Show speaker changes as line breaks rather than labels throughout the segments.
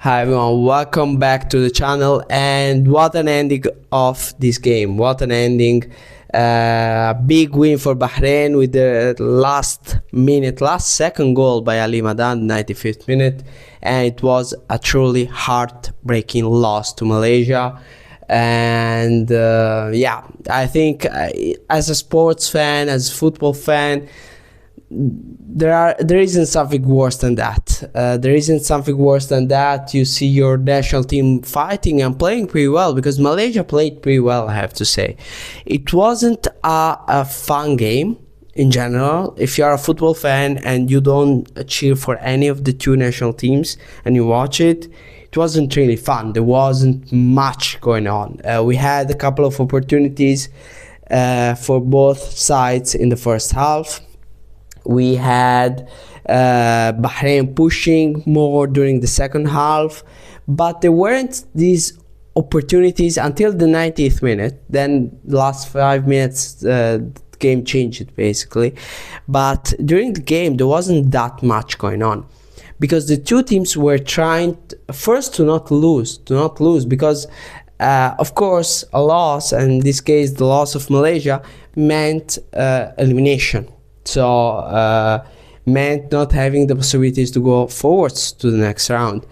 Hi everyone, welcome back to the channel. And what an ending of this game, what an ending. Big win for Bahrain with the last second goal by Ali Madan, 95th minute, and it was a truly heartbreaking loss to Malaysia. And I think as a sports fan, as a football fan, there isn't something worse than that. You see your national team fighting and playing pretty well, because Malaysia played pretty well, I have to say. It wasn't a fun game in general. If you are a football fan and you don't cheer for any of the two national teams and you watch it, it wasn't really fun. There wasn't much going on. We had a couple of opportunities for both sides in the first half. We had Bahrain pushing more during the second half, but there weren't these opportunities until the 90th minute. Then the last 5 minutes the game changed basically, but during the game there wasn't that much going on, because the two teams were trying first to not lose, because of course a loss, and in this case the loss of Malaysia, meant elimination. So meant not having the possibilities to go forwards to the next round.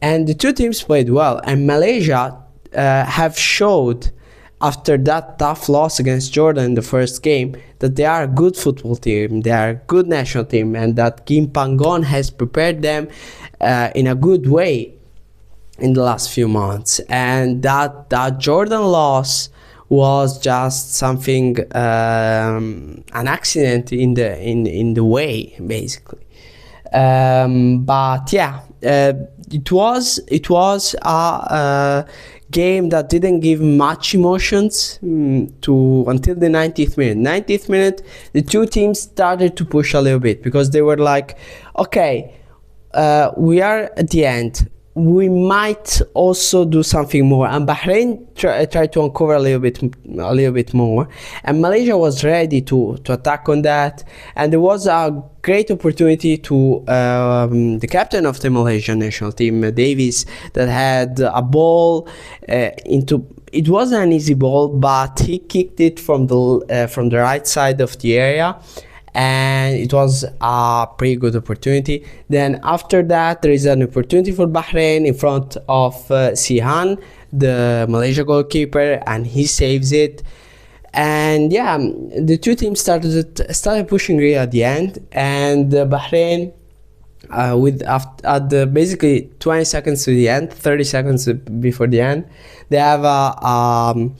And the two teams played well, and Malaysia have showed after that tough loss against Jordan in the first game that they are a good football team, they are a good national team, and that Kim Panggon has prepared them in a good way in the last few months. And that Jordan loss was just something, an accident in the way, basically. But yeah, it was a game that didn't give much emotions until the 90th minute. 90th minute, the two teams started to push a little bit, because they were like, okay, we are at the end, we might also do something more, and Bahrain tried to uncover a little bit more, and Malaysia was ready to attack on that. And there was a great opportunity to the captain of the Malaysian national team, Davies, that had a ball into. It wasn't an easy ball, but he kicked it from the right side of the area, and it was a pretty good opportunity. Then after that, there is an opportunity for Bahrain in front of Sihan, the Malaysia goalkeeper, and he saves it. And yeah, the two teams started pushing really at the end, and Bahrain at basically 20 seconds to the end, 30 seconds before the end, they have a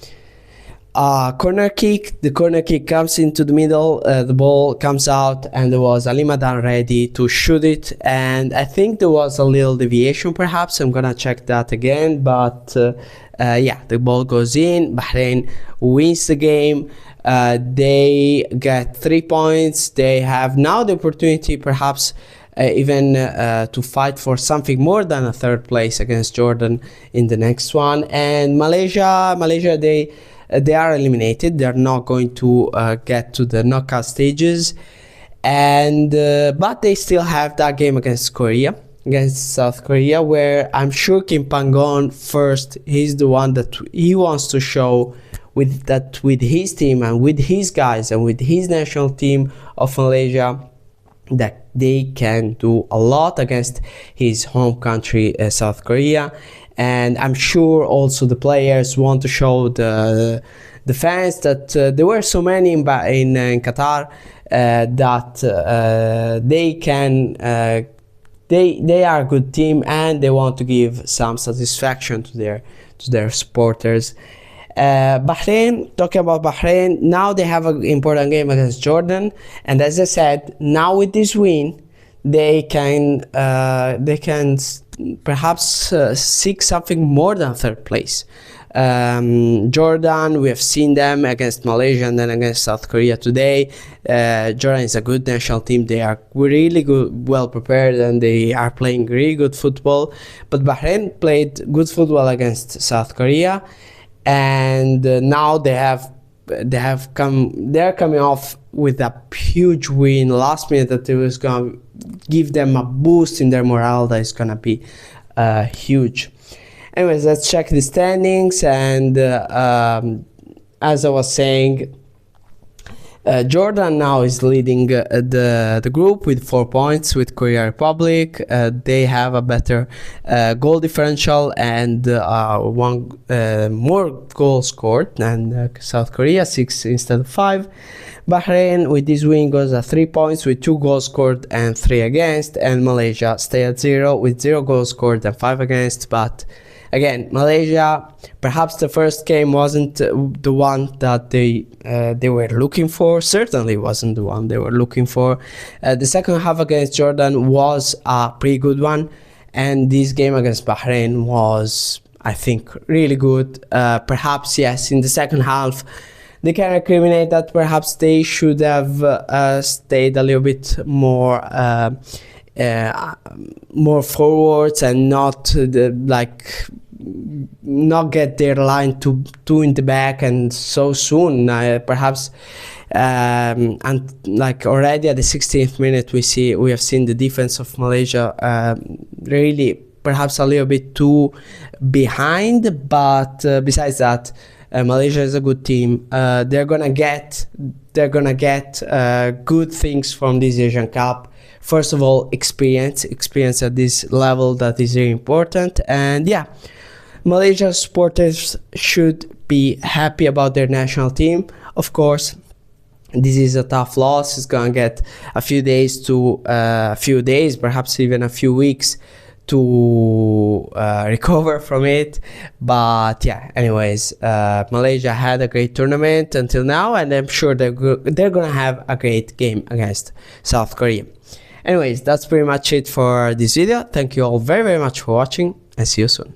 corner kick. The corner kick comes into the middle, the ball comes out, and there was Ali Madan ready to shoot it, and I think there was a little deviation perhaps. I'm gonna check that again, but yeah, the ball goes in. Bahrain wins the game. They get 3 points. They have now the opportunity perhaps even to fight for something more than a third place against Jordan in the next one. And Malaysia, they are eliminated. They are not going to get to the knockout stages, and but they still have that game against South Korea, where I'm sure Kim Panggon first, he's the one that he wants to show with his team and with his guys and with his national team of Malaysia, that they can do a lot against his home country, South Korea. And I'm sure also the players want to show the fans that there were so many in Qatar, that they can they are a good team, and they want to give some satisfaction to their supporters. Bahrain, talking about Bahrain, now they have an important game against Jordan, and as I said, now with this win, they can perhaps seek something more than third place. Jordan, we have seen them against Malaysia and then against South Korea today. Jordan is a good national team. They are really good, well prepared, and they are playing really good football. But Bahrain played good football against South Korea, and now they're coming off with a huge win last minute that it was going to give them a boost in their morale that is going to be huge. Anyways, let's check the standings, and as I was saying, Jordan now is leading the group with 4 points with Korea Republic. They have a better goal differential and one more goals scored than South Korea, 6 instead of 5. Bahrain with this win goes at 3 points with 2 goals scored and 3 against, and Malaysia stay at 0 with 0 goals scored and 5 against. But again, Malaysia, perhaps the first game wasn't the one that they were looking for. Certainly wasn't the one they were looking for. The second half against Jordan was a pretty good one, and this game against Bahrain was, I think, really good. Perhaps, yes, in the second half, they can recriminate that perhaps they should have stayed a little bit more forwards and not not get their line too in the back and so soon. Perhaps and like already at the 16th minute we have seen the defense of Malaysia really perhaps a little bit too behind, but besides that, Malaysia is a good team. They're gonna get good things from this Asian Cup. First of all, experience at this level, that is very important. And yeah, Malaysia supporters should be happy about their national team. Of course, this is a tough loss. It's gonna get a few days, perhaps even a few weeks to recover from it. But yeah, anyways, Malaysia had a great tournament until now, and I'm sure they're gonna have a great game against South Korea. Anyways, that's pretty much it for this video. Thank you all very much for watching, and see you soon.